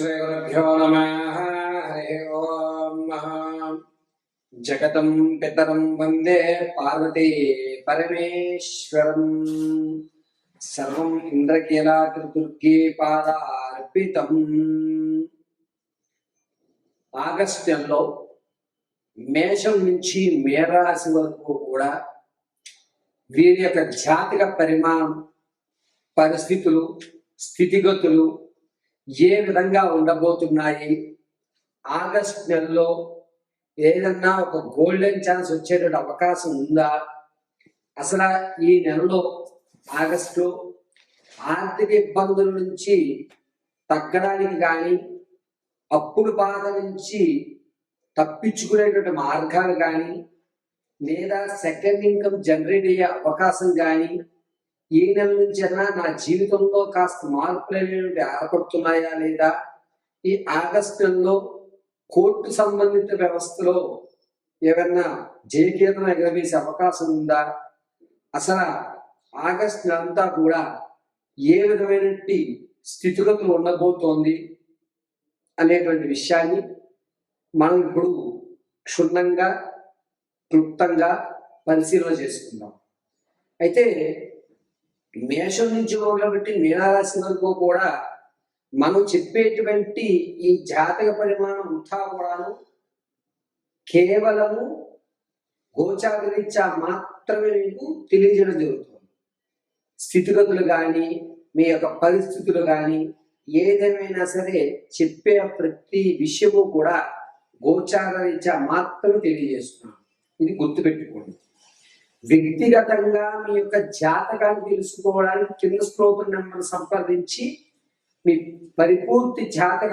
श्रीगुरुभ्यो नमः। हरि ओम। जगतं पितरं वन्दे पार्वती परमेश्वरं। सर्वं इंद्रकीलाद्रिदुर्गे पादार्पितम्। ఆగస్టు నెలలో మేషం నుంచి మేరాశి వరకు కూడా వీరి యొక్క జాతక పరిమాణం, పరిస్థితులు, స్థితిగతులు ఏ విధంగా ఉండబోతున్నాయి, ఆగస్టు నెలలో ఏదన్నా ఒక గోల్డెన్ ఛాన్స్ వచ్చేటువంటి అవకాశం ఉందా, అసలు ఈ నెలలో ఆగస్టు ఆర్థిక ఇబ్బందుల నుంచి తగ్గడానికి కానీ, అప్పుల బాధ నుంచి తప్పించుకునేటువంటి మార్గాలు కానీ, లేదా సెకండ్ ఇన్కమ్ జనరేట్ అయ్యే అవకాశం కానీ, ఈ నెల నుంచి అన్నా నా జీవితంలో కాస్త మార్పులు అనేవి ఏర్పడుతున్నాయా లేదా, ఈ ఆగస్టు నెలలో కోర్టు సంబంధిత వ్యవస్థలో ఏమన్నా జయకేతనం ఎగరవేసే అవకాశం ఉందా, అసలు ఆగస్టు నెలంతా కూడా ఏ విధమైనటువంటి స్థితిగతులు ఉండబోతోంది అనేటువంటి విషయాన్ని మనం ఇప్పుడు క్షుణ్ణంగా క్లుప్తంగా పరిశీలన చేసుకుందాం. అయితే మేషం నుంచి మొదలుపెట్టి మీనరాశి వరకు కూడా మనం చెప్పేటువంటి ఈ జాతక పరిమాణం అంతా కూడాను కేవలము గోచారరీత్యా మాత్రమే మీకు తెలియజేయడం జరుగుతుంది. స్థితిగతులు కానీ, మీ యొక్క పరిస్థితులు కానీ, ఏదేమైనా సరే చెప్పే ప్రతి విషయము కూడా గోచారరీత్యా మాత్రమే తెలియజేస్తున్నాం. ఇది గుర్తుపెట్టుకోండి. వ్యక్తిగతంగా మీ యొక్క జాతకాన్ని తెలుసుకోవడానికి కింద స్తోత్ర నెంబర్ సంప్రదించి మీ పరిపూర్తి జాతక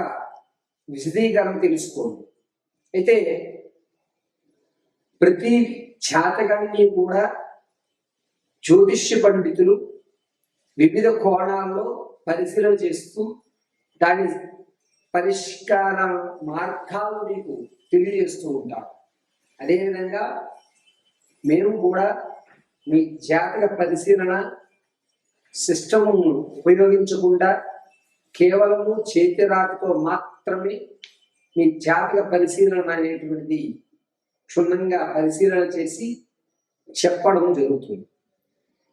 విశదీకరణ తెలుసుకోండి. అయితే ప్రతి జాతకాన్ని కూడా జ్యోతిష్య పండితులు వివిధ కోణాల్లో పరిశీలన చేస్తూ దాని పరిష్కార మార్గాలు మీకు తెలియజేస్తూ ఉంటారు. అదేవిధంగా మేము కూడా మీ జాతక పరిశీలన సిస్టమ్ ఉపయోగించకుండా కేవలము చేతి రాతతో మాత్రమే మీ జాతక పరిశీలన అనేటువంటిది క్షుణ్ణంగా పరిశీలన చేసి చెప్పడం జరుగుతుంది.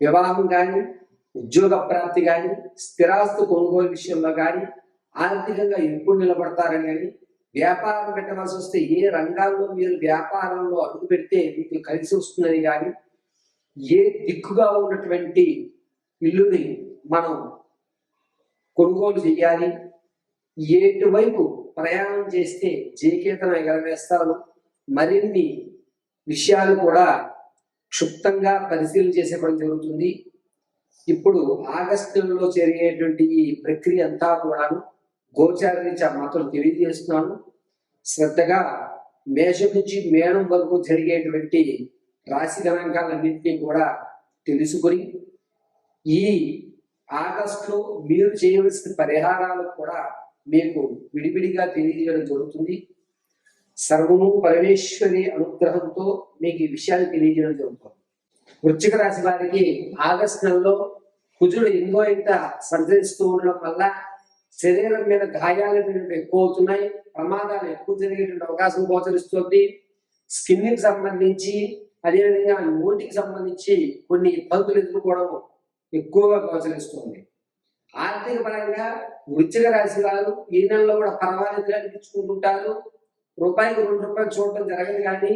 వివాహం కానీ, ఉద్యోగ ప్రాప్తి కానీ, స్థిరాస్తు కొనుగోలు విషయంలో కానీ, ఆర్థికంగా ఎప్పుడు నిలబడతారని కానీ, వ్యాపారం పెట్టవలసి వస్తే ఏ రంగాల్లో మీరు వ్యాపారంలో అడుగు పెడితే మీకు కలిసి వస్తుందని కానీ, ఏ దిక్కుగా ఉన్నటువంటి ఇల్లుని మనం కొనుగోలు చేయాలి, ఎటువైపు ప్రయాణం చేస్తే జయకేతనం ఎగరవేస్తారు, మరిన్ని విషయాలు కూడా క్షుప్తంగా పరిశీలన చేసేయడం జరుగుతుంది. ఇప్పుడు ఆగస్టు నెలలో జరిగేటువంటి ఈ ప్రక్రియ అంతా కూడాను గోచారరీత్యా మాత్రం తెలియజేస్తున్నాను. శ్రద్ధగా మేషం నుంచి మేనం వరకు జరిగేటువంటి రాశి గణాంకాలన్నింటినీ కూడా తెలుసుకొని ఈ ఆగస్టులో మీరు చేయవలసిన పరిహారాలు కూడా మీకు విడివిడిగా తెలియజేయడం జరుగుతుంది. సర్వము పరమేశ్వరి అనుగ్రహంతో మీకు ఈ విషయాన్ని తెలియజేయడం జరుగుతుంది. వృశ్చిక రాశి వారికి ఆగస్టు నెలలో కుజుడు ఇంకో ఇంట సంచరిస్తూ ఉండడం వల్ల శరీరం మీద గాయాలు ఎక్కువ అవుతున్నాయి, ప్రమాదాలు ఎక్కువ జరిగేటువంటి అవకాశం గోచరిస్తుంది. స్కిన్ కి సంబంధించి, అదేవిధంగా నోటికి సంబంధించి కొన్ని ఇబ్బందులు ఎదుర్కోవడం ఎక్కువగా గోచరిస్తుంది. ఆర్థిక పరంగా వృశ్చిక రాశి వారు ఈ నెలలో కూడా పర్వాలేదు అనిపించుకుంటుంటారు. రూపాయికి 2 రూపాయలు చూడటం జరగదు, కానీ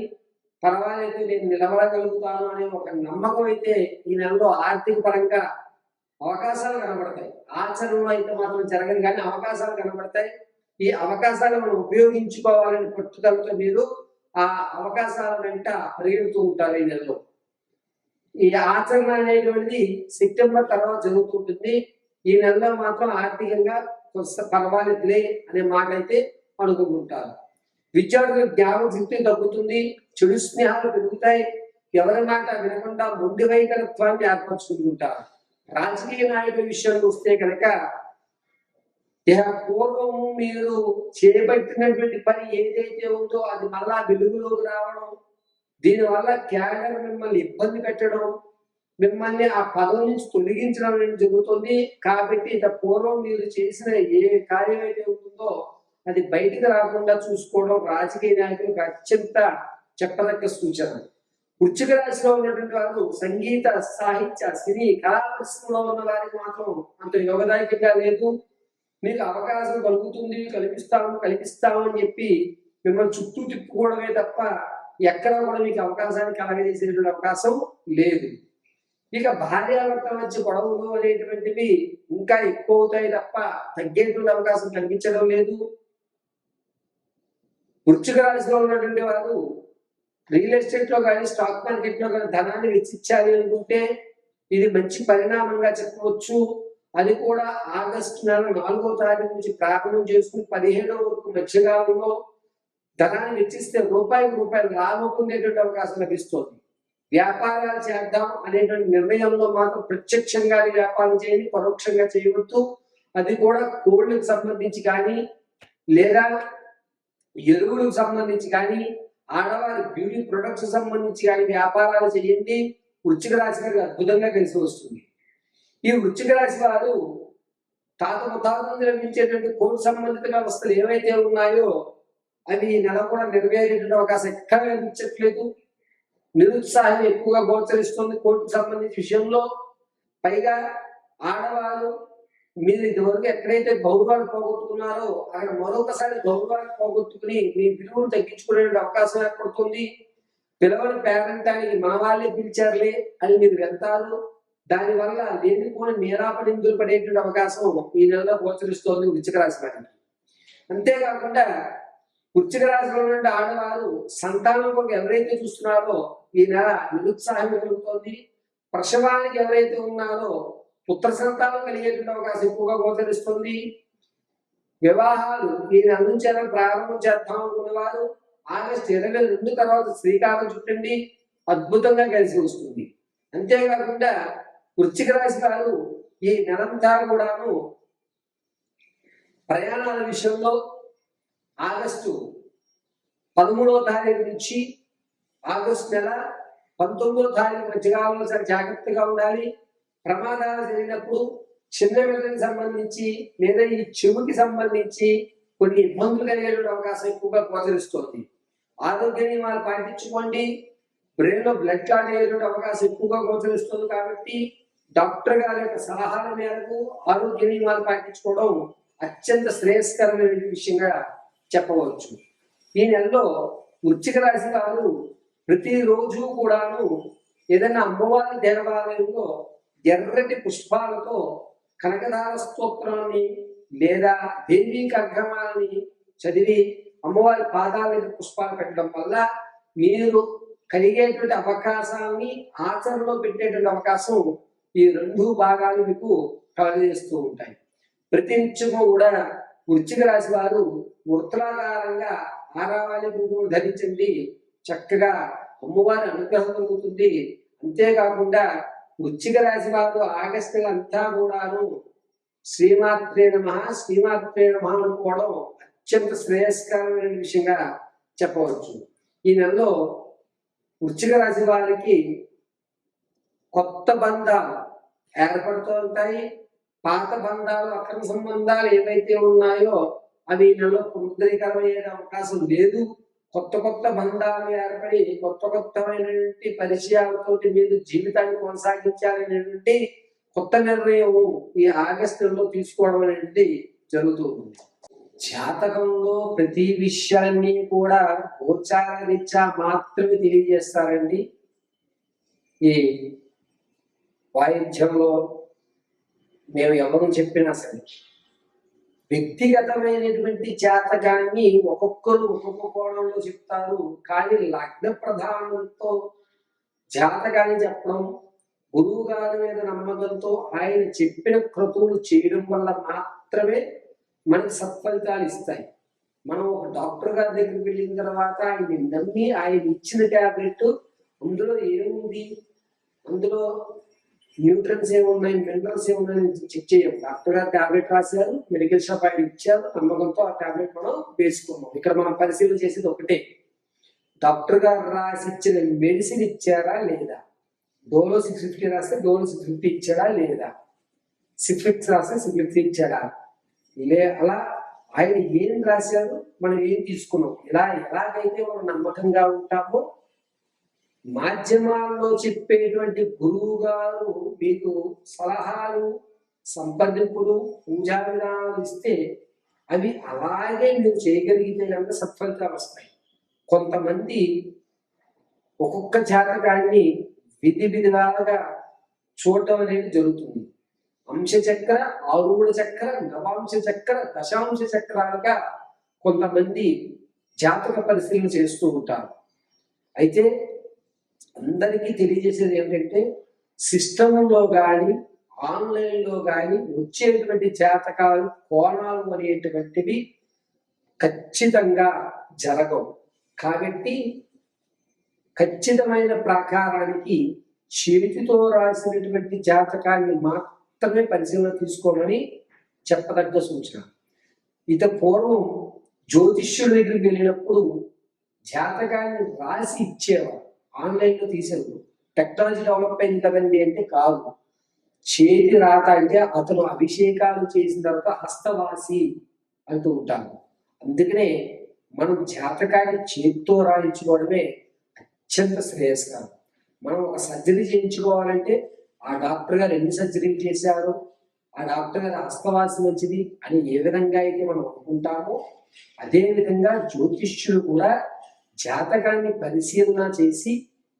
పర్వాలేదు నేను నిలబడగలుగుతాను అనే ఒక నమ్మకం అయితే ఈ నెలలో ఆర్థిక పరంగా అవకాశాలు కనబడతాయి. ఆచరణలో అయితే మాత్రం జరగదు, కానీ అవకాశాలు కనబడతాయి. ఈ అవకాశాలు మనం ఉపయోగించుకోవాలని పట్టుదలతో మీరు ఆ అవకాశాల వెంట పరిగెడుతూ ఉంటారు. ఈ నెలలో ఈ ఆచరణ అనేటువంటిది సెప్టెంబర్ తర్వాత జరుగుతుంటుంది. ఈ నెలలో మాత్రం ఆర్థికంగా కొంత పర్వాలేదులే అనే మాట అయితే అనుకుంటుంటారు. విద్యార్థులకు జ్ఞాపక శక్తి తగ్గుతుంది, చెడు స్నేహాలు పెరుగుతాయి, ఎవరి మాట వినకుండా మొండి వైఖరత్వాన్ని ఏర్పరచుకుంటుంటారు. రాజకీయ నాయకుల విషయానికి వస్తే కనుక పూర్వము మీరు చేపట్టినటువంటి పని ఏదైతే ఉందో అది మళ్ళా వెలుగులోకి రావడం, దీనివల్ల క్యాడర్ మిమ్మల్ని ఇబ్బంది పెట్టడం, మిమ్మల్ని ఆ పదవి నుంచి తొలగించడం జరుగుతుంది. కాబట్టి పూర్వం మీరు చేసిన ఏ కార్యం అయితే ఉంటుందో అది బయటికి రాకుండా చూసుకోవడం రాజకీయ నాయకులకు అత్యంత చెప్పదగ్గ సూచన. వృశ్చిక రాశిలో ఉన్నటువంటి వారు సంగీత, సాహిత్య, సినీ, కళా పరిశ్రమలో ఉన్న వారికి మాత్రం అంత యోగదాయకంగా లేదు. మీకు అవకాశం కలుగుతుంది, కల్పిస్తాము అని చెప్పి మిమ్మల్ని చుట్టూ తిప్పుకోవడమే తప్ప ఎక్కడ కూడా మీకు అవకాశాన్ని కలగజేసేటువంటి అవకాశం లేదు. ఇక భార్యాభర్తల మధ్య గొడవలు అనేటువంటివి ఇంకా ఎక్కువ అవుతాయి తప్ప తగ్గేటువంటి అవకాశం కనిపించడం లేదు. వృశ్చిక రాశిలో ఉన్నటువంటి వారు రియల్ ఎస్టేట్ లో కానీ స్టాక్ మార్కెట్ లో కానీ ధనాన్ని వెచ్చించాలి అనుకుంటే ఇది మంచి పరిణామంగా చెప్పవచ్చు. అది కూడా ఆగస్టు నెల 4వ తారీఖు నుంచి ప్రారంభం చేసుకుని 17వ వరకు మధ్యకాలంలో ధనాన్ని వెచ్చిస్తే రూపాయికి లాభం పొందేటువంటి అవకాశం లభిస్తుంది. వ్యాపారాలు చేద్దాం అనేటువంటి నిర్ణయంలో మాత్రం ప్రత్యక్షంగా వ్యాపారం చేయండి, పరోక్షంగా చేయవద్దు. అది కూడా కోళ్లకు సంబంధించి కానీ లేదా ఎరువులకు సంబంధించి కానీ ఆడవారి బ్యూటీ ప్రొడక్ట్స్ సంబంధించి కానీ వ్యాపారాలు చేయండి. వృశ్చిక రాశి వారికి అద్భుతంగా కలిసి వస్తుంది. ఈ వృశ్చిక రాశి వారు తాత ముతాతలు నిర్మించేటువంటి కోర్టు సంబంధిత వ్యవస్థలు ఏవైతే ఉన్నాయో అవి ఈ నెల కూడా నెరవేరేటువంటి అవకాశం ఎక్కడ కనిపించట్లేదు. నిరుత్సాహం ఎక్కువగా గోచరిస్తుంది కోర్టుకు సంబంధించిన విషయంలో. పైగా ఆడవారు మీరు ఇదివరకు ఎక్కడైతే గౌరవాలు పోగొట్టుకున్నారో అక్కడ మరొకసారి గౌరవాన్ని పోగొట్టుకుని మీ విలువను తగ్గించుకునే అవకాశం ఏర్పడుతుంది. పిల్లవాడి పేరెంటానికి మన వాళ్ళే పిలిచారులే అని మీరు వెళ్తారు. దానివల్ల లేనిపోని నేరాపడిందులు పడేటువంటి అవకాశం ఈ నెలలో గోచరిస్తోంది వృశ్చిక రాశి వారికి. అంతేకాకుండా వృశ్చిక రాశిలో ఉన్న ఆడవారు సంతానం కొరకు ఎవరైతే చూస్తున్నారో ఈ నెల నిరుత్సాహం కలుగుతోంది. ప్రసవానికి ఎవరైతే ఉన్నారో పుత్ర సంతానం కలిగేటువంటి అవకాశం ఎక్కువగా గోచరిస్తుంది. వివాహాలు ఈ నెల నుంచి ప్రారంభం చేద్దాం అనుకున్న వారు ఆగస్టు 22 తర్వాత శ్రీకారం చుట్టండి, అద్భుతంగా కలిసి వస్తుంది. అంతేకాకుండా వృశ్చిక రాశి వారు ఈ నెలంతా కూడాను ప్రయాణాల విషయంలో ఆగస్టు 13వ తారీఖు నుంచి ఆగస్టు నెల 19వ తారీఖు మధ్యకాలంలో సరే జాగ్రత్తగా ఉండాలి. ప్రమాదాలు జరిగినప్పుడు చిన్న మెదడుకి సంబంధించి లేదా ఈ చెవుకి సంబంధించి కొన్ని ఇబ్బందులు కలిగేటువంటి అవకాశం ఎక్కువగా గోచరిస్తుంది. ఆరోగ్య నియమాలు పాటించుకోండి. బ్రెయిన్ లో బ్లడ్ క్లాట్ అయ్యేటువంటి అవకాశం ఎక్కువగా గోచరిస్తుంది. కాబట్టి డాక్టర్ గారి యొక్క సలహాల మేరకు ఆరోగ్య నియమాలు పాటించుకోవడం అత్యంత శ్రేయస్కరమైన విషయంగా చెప్పవచ్చు. ఈ నెలలో వృశ్చిక రాశి వారు ప్రతిరోజు కూడాను ఏదైనా అమ్మవారి దేవాలయంలో ఎర్రటి పుష్పాలతో కనకదార స్తోత్రాన్ని లేదా దేవీ కర్గమాలని చదివి అమ్మవారి పాదాల మీద పుష్పాలు పెట్టడం వల్ల మీరు కలిగేటువంటి అవకాశాన్ని ఆచరణలో పెట్టేటువంటి అవకాశం ఈ 2 భాగాలు మీకు కలగజేస్తూ ఉంటాయి. ప్రతినిత్యము కూడా వృశ్చిక రాశి వారు వృత్తాకారంగా ఆరావాలి పువ్వును ధరించండి. చక్కగా అమ్మవారి అనుగ్రహం కలుగుతుంది. అంతేకాకుండా వృశ్చిక రాశి వారు ఆగస్టు అంతా కూడాను శ్రీమాత్రే నమః అనుకోవడం అత్యంత శ్రేయస్కరమైన విషయంగా చెప్పవచ్చు. ఈ నెలలో వృశ్చిక రాశి వారికి కొత్త బంధాలు ఏర్పడుతూ ఉంటాయి. పాత బంధాలు, అక్రమ సంబంధాలు ఏవైతే ఉన్నాయో అవి ఈ నెలలో పునరుద్ధరీకరమయ్యే అవకాశం లేదు. కొత్త బంధాలు ఏర్పడి కొత్తమైనటువంటి పరిచయాలతో మీరు జీవితాన్ని కొనసాగించాలనేటువంటి కొత్త నిర్ణయం ఈ ఆగస్టులో తీసుకోవడం అనేది జరుగుతుంది. జాతకంలో ప్రతి విషయాన్ని కూడా గోచారరీత్యా మాత్రమే తెలియజేస్తారండి. ఈ వాయిద్యంలో మేము ఎవరు చెప్పినా సరే వ్యక్తిగతమైనటువంటి జాతకాన్ని ఒక్కొక్కరు ఒక్కొక్క కోణంలో చెప్తారు. కానీ లగ్న ప్రధానంతో జాతకాన్ని చెప్పడం, గురువు గారి మీద నమ్మకంతో ఆయన చెప్పిన క్రతువులు చేయడం వల్ల మాత్రమే మనకి సత్ఫలితాలు ఇస్తాయి. మనం ఒక డాక్టర్ గారి దగ్గరికి వెళ్ళిన తర్వాత ఆయన నమ్మి ఆయన ఇచ్చిన ట్యాబ్లెట్ అందులో ఏముంది, అందులో న్యూట్రన్స్ ఏమున్నాయి, మినరల్స్ ఏమున్నాయని చెక్ చేయం. డాక్టర్ గారు ట్యాబ్లెట్ రాశారు, మెడికల్ షాప్ ఆయన ఇచ్చారు, నమ్మకంతో ఆ ట్యాబ్లెట్ మనం వేసుకున్నాం. ఇక్కడ మనం పరిశీలన చేసేది ఒకటే, డాక్టర్ గారు రాసి ఇచ్చిన మెడిసిన్ ఇచ్చారా లేదా, డోలో 650 రాస్తే డోలో 650 ఇచ్చాడా లేదా, సిఫిక్స్ రాస్తే సిఫిక్స్ ఇచ్చాడా అలా ఆయన ఏం రాశారు, మనం ఏం తీసుకున్నాం. ఎలాగైతే మనం నమ్మకంగా ఉంటామో, మాధ్యమాల్లో చెప్పేటువంటి గురువు గారు మీకు సలహాలు, సంప్రదింపులు, పూజా విధానాలు ఇస్తే అవి అలాగే మీరు చేయగలిగితే కనుక సత్ఫలితాలు వస్తాయి. కొంతమంది ఒక్కొక్క జాతకాన్ని విధాలుగా చూడటం అనేది జరుగుతుంది. అంశచక్ర, ఆరుడ చక్ర, నవాంశ చక్ర, దశాంశ చక్రాలుగా కొంతమంది జాతక పరిశీలన చేస్తూ ఉంటారు. అయితే అందరికీ తెలియజేసేది ఏంటంటే, సిస్టంలో కానీ ఆన్లైన్లో కానీ వచ్చేటువంటి జాతకాలు, కోణాలు అనేటువంటివి ఖచ్చితంగా జరగవు. కాబట్టి ఖచ్చితమైన ప్రకారానికి చేతితో రాసినటువంటి జాతకాన్ని మాత్రమే పరిశీలన తీసుకోమని చెప్పదగ్గ సూచన. ఇత పూర్వం జ్యోతిష్యుల దగ్గరికి వెళ్ళినప్పుడు జాతకాన్ని రాసి ఇచ్చేవారు, ఆన్లైన్లో తీసేవారు. టెక్నాలజీ డెవలప్ అయింది కదండి అంటే కాదు. చేతి రాత అంటే అతను అభిషేకాలు చేసిన తర్వాత హస్తవాసి అంటూ ఉంటారు. అందుకనే మనం జాతకాన్ని చేతితో రాయించుకోవడమే అత్యంత శ్రేయస్కరం. మనం ఒక సర్జరీ చేయించుకోవాలంటే ఆ డాక్టర్ గారు ఎన్ని సర్జరీలు చేశారు, ఆ డాక్టర్ గారు హస్తవాసి మంచిది అని ఏ విధంగా అయితే మనం అనుకుంటామో, అదే విధంగా జ్యోతిష్యులు కూడా జాతకాన్ని పరిశీలన చేసి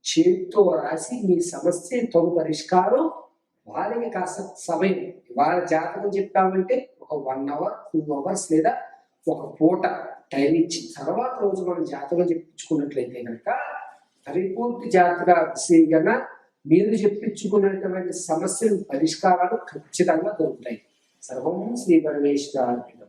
చేతితో రాసి మీ సమస్య తగు పరిష్కారం, వారికి కాస్త సమయం, వాళ్ళ జాతకం చెప్పామంటే ఒక 1 hour 2 hours లేదా ఒక పూట టైం ఇచ్చిన తర్వాత రోజు మనం జాతకం చెప్పించుకున్నట్లయితే కనుక పరిపూర్తి జాతక పరిశీలన, మీరు చెప్పించుకున్నటువంటి సమస్యలు పరిష్కారాలు ఖచ్చితంగా దొరుకుతాయి. సర్వం శ్రీ పరమేశ్వరార్పణం.